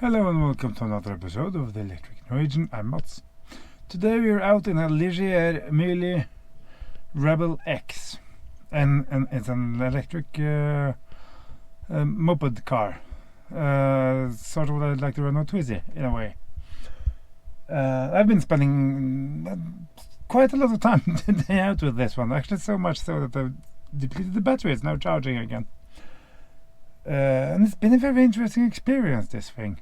Hello and welcome to another episode of the Electric Norwegian. I'm Mats. Today we are out in a Ligier Myli Rebel X, and it's an electric moped car, sort of what I'd like to run on Twizy in a way. I've been spending quite a lot of time today out with this one, actually so much so that I've depleted the battery. It's now charging again. And it's been a very interesting experience, this thing.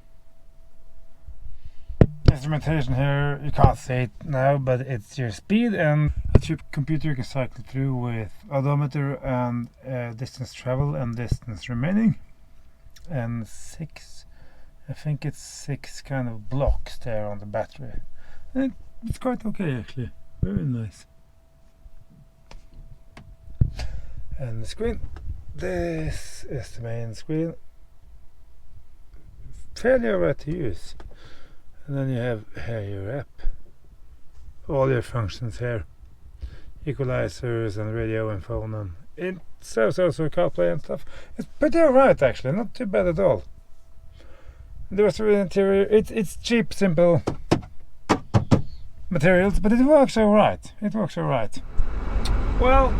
Instrumentation here, you can't see it now, but it's your speed and that your computer can cycle through with odometer and distance travel and distance remaining, and I think it's six kind of blocks there on the battery. And it's quite okay actually, very nice. And the screen, this is the main screen, fairly alright to use. And then you have here your app, all your functions here, equalizers and radio and phone, and it's also CarPlay and stuff. It's pretty alright actually, not too bad at all. The rest of the interior, it's cheap, simple materials, but it works alright. It works alright. Well,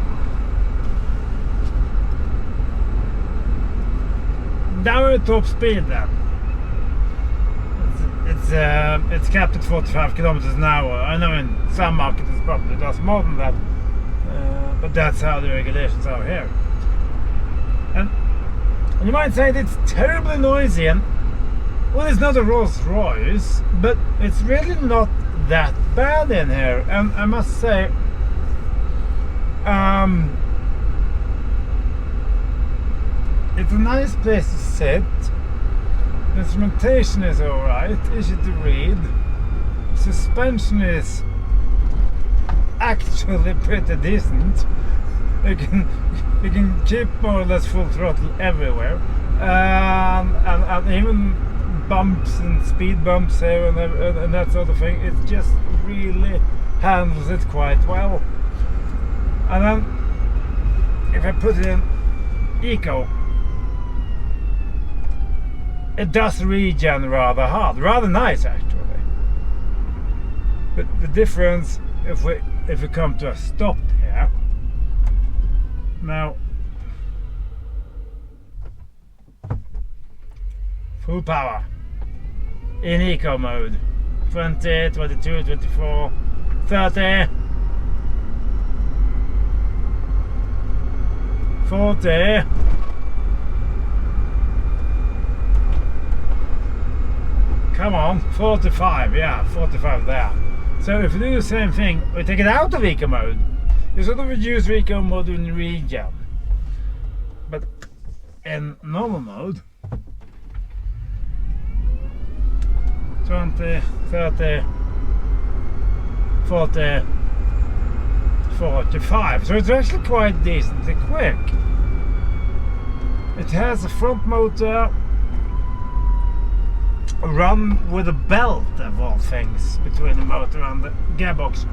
now we're at top speed then. It's capped at 45 kilometers an hour. I know in some markets it probably does more than that, but that's how the regulations are here. And you might say that it's terribly noisy, and well, it's not a Rolls Royce, but it's really not that bad in here. And I must say, it's a nice place to sit. The instrumentation is alright, easy to read. Suspension is actually pretty decent. You can keep more or less full throttle everywhere, and even bumps and speed bumps here and that sort of thing. It just really handles it quite well. And then if I put it in eco, it does regen rather hard, rather nice actually. But the difference, if we come to a stop here, now full power in eco mode, 20, 22, 24, 30, 40. Come on, 45, yeah, 45 there. So if you do the same thing, we take it out of eco mode, you sort of reduce eco mode in regen. But in normal mode, 20, 30, 40, 45. So it's actually quite decently quick. It has a front motor, run with a belt of all things between the motor and the gearbox.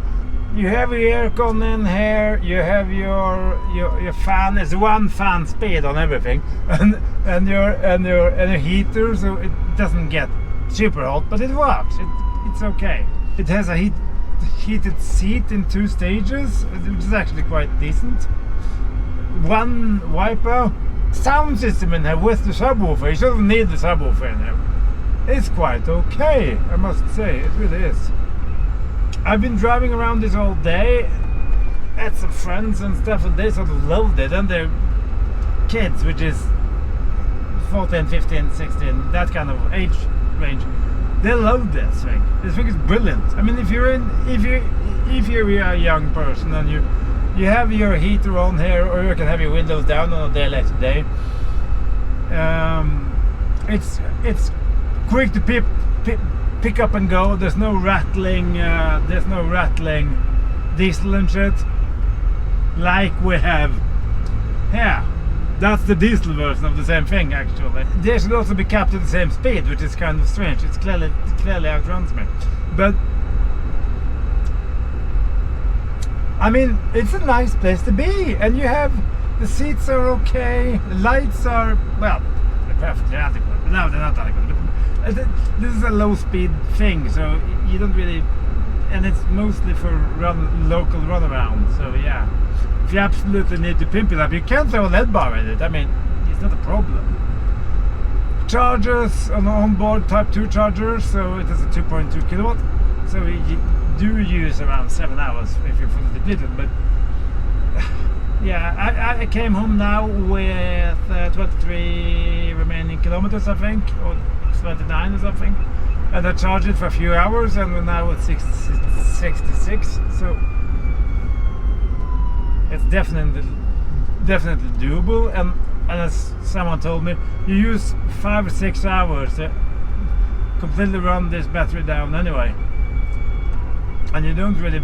You have your aircon in here, you have your fan. It's one fan speed on everything, and your heater, so it doesn't get super hot, but it works. It's okay. It has a heated seat in 2 stages, which is actually quite decent. One wiper, sound system in here with the subwoofer. You sort of need the subwoofer in here. It's quite okay, I must say, it really is. I've been driving around this all day, had some friends and stuff, and they sort of loved it, and they're kids, which is 14, 15, 16, that kind of age range. They love this thing. This thing is brilliant. I mean, if you're a young person and you have your heater on here, or you can have your windows down on a day like today, it's quick to pick up and go. There's no rattling diesel and shit like we have here. That's the diesel version of the same thing actually. They should also be capped at the same speed, which is kind of strange. It clearly outruns me. But I mean, it's a nice place to be, and you have the seats are okay, the lights are, well, they're perfectly adequate. No, they're not adequate, but This is a low speed thing, so you don't really, and it's mostly for local runaround. So yeah, if you absolutely need to pimp it up, you can throw a LED bar in it. I mean, it's not a problem. Chargers, an onboard Type 2 charger, so it is a 2.2 kilowatt. So you do use around 7 hours if you're fully depleted. But yeah, I came home now with 23 remaining kilometers, I think, or 29 or something. And I charged it for a few hours, and we're now at 66. So it's definitely doable. And as someone told me, you use 5 or 6 hours to completely run this battery down anyway, and you don't really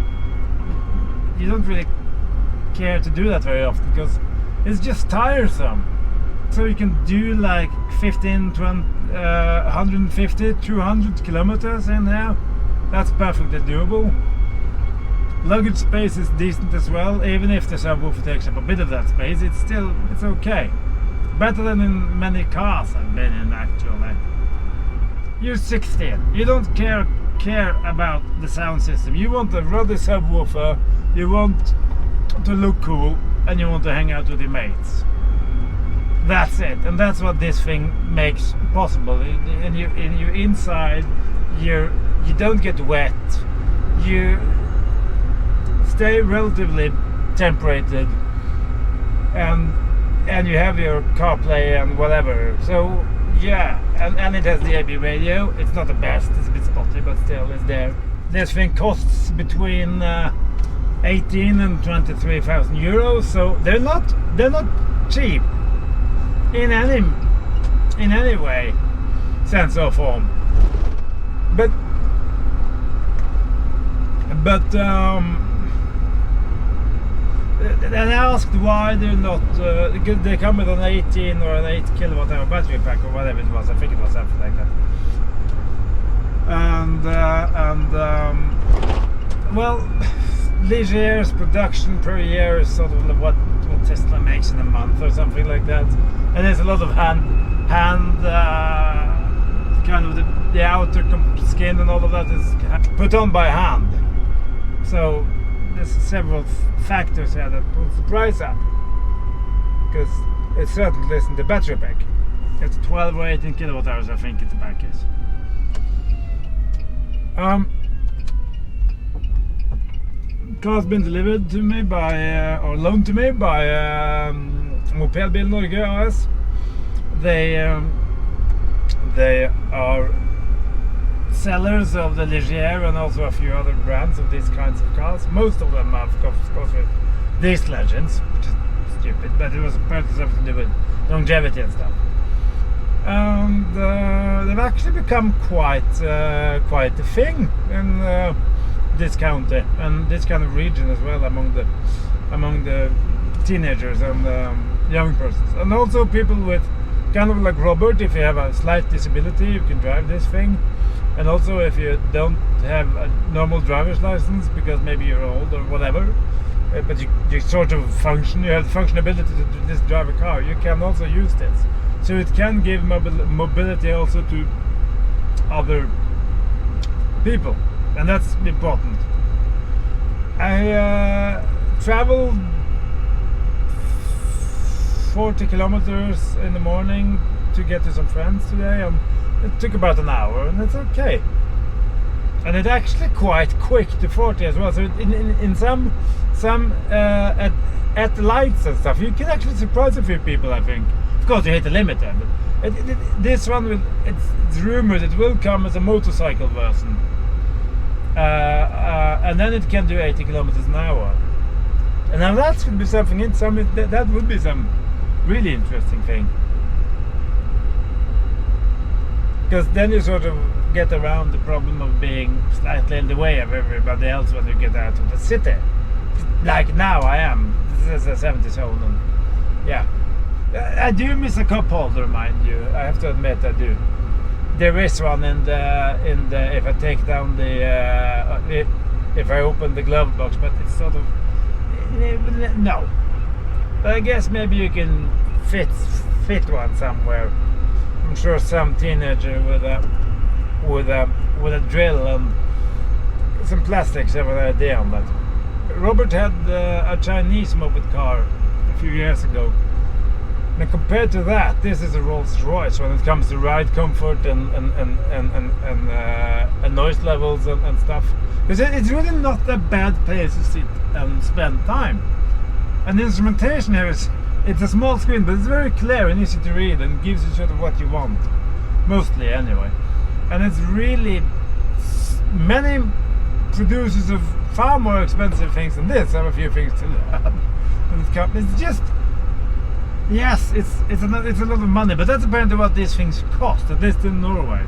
care to do that very often because it's just tiresome. So you can do like 15, 20, 150, 200 kilometers in there. That's perfectly doable. Luggage space is decent as well, even if the subwoofer takes up a bit of that space. It's okay. Better than in many cars I've been in, actually. You're 16. You don't care about the sound system. You want a ruddy subwoofer, you want to look cool, and you want to hang out with your mates. That's it, and that's what this thing makes possible. And you're inside, you don't get wet, you stay relatively temperated, and you have your CarPlay and whatever. So yeah, and it has the AB radio. It's not the best, it's a bit spotty, but still it's there. This thing costs between 18 and 23,000 euros, so they're not cheap in any way, sense or form. But and I asked why they're not. They come with an 18 or an 8 kilowatt hour battery pack or whatever it was. I think it was something like that. Well, Ligier's production per year is sort of what Tesla makes in a month or something like that. And there's a lot of hand kind of the outer skin and all of that is put on by hand. So there's several factors here that puts the price up, because it certainly isn't the battery pack. It's 12 or 18 kilowatt hours, I think the pack is. Car's been delivered to me by or loaned to me by Moped Norge AS. They are sellers of the Ligier and also a few other brands of these kinds of cars. Most of them are, of course, with these legends, which is stupid, but it was partly something to do with longevity and stuff. And they've actually become quite a thing in this county and this kind of region as well, among the teenagers and young persons, and also people with kind of like Robert. If you have a slight disability, you can drive this thing. And also if you don't have a normal driver's license because maybe you're old or whatever, but you sort of function, you have the functionability to just drive a car, you can also use this. So it can give mobility also to other people, and that's important. I traveled 40 kilometers in the morning to get to some friends today, and it took about an hour, and it's okay. And it's actually quite quick to 40 as well. So in some at the lights and stuff, you can actually surprise a few people, I think. Of course, you hit the limit then. But this one it's rumored it will come as a motorcycle version, and then it can do 80 kilometers an hour. And now that would be something. That would be some really interesting thing. Because then you sort of get around the problem of being slightly in the way of everybody else when you get out of the city. Like now I am. This is a 70 zone, and yeah. I do miss a cup holder, mind you. I have to admit I do. There is one in the if I take down the if I open the glove box, but it's sort of no. But I guess maybe you can fit one somewhere. I'm sure some teenager with a with a drill and some plastics. I have an idea on that. Robert had a Chinese moped car a few years ago, and compared to that, this is a Rolls Royce when it comes to ride comfort and noise levels and stuff. Because it's really not a bad place to sit and spend time. And the instrumentation here it's a small screen, but it's very clear and easy to read and gives you sort of what you want, mostly anyway. And it's really, many producers of far more expensive things than this have a few things to learn. It's just, yes, it's a lot of money, but that's apparently what these things cost, at least in Norway.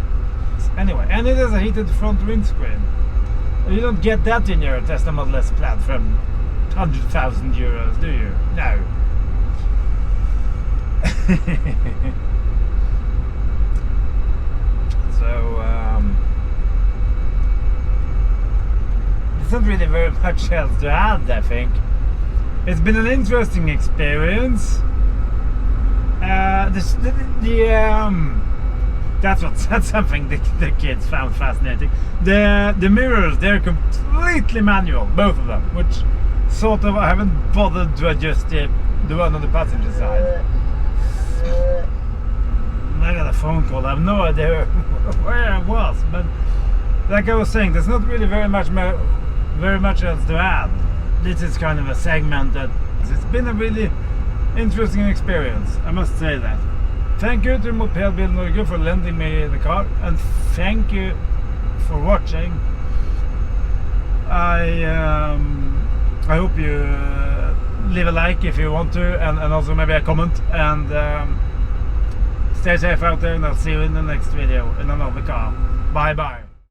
Anyway, and it has a heated front windscreen. You don't get that in your Tesla Model S Plaid from 100,000 euros, do you? No. So there's not really very much else to add, I think. It's been an interesting experience. That's something the kids found fascinating. The mirrors, they're completely manual, both of them, which sort of I haven't bothered to adjust the one on the passenger side. I got a phone call. I have no idea where I was, but like I was saying, there's not really very much else to add. This is kind of a segment that it's been a really interesting experience, I must say that. Thank you to Moped Bil Norge for lending me the car, and thank you for watching. I hope you leave a like if you want to, and also maybe a comment, and stay safe out there, and I'll see you in the next video in another car. Bye bye.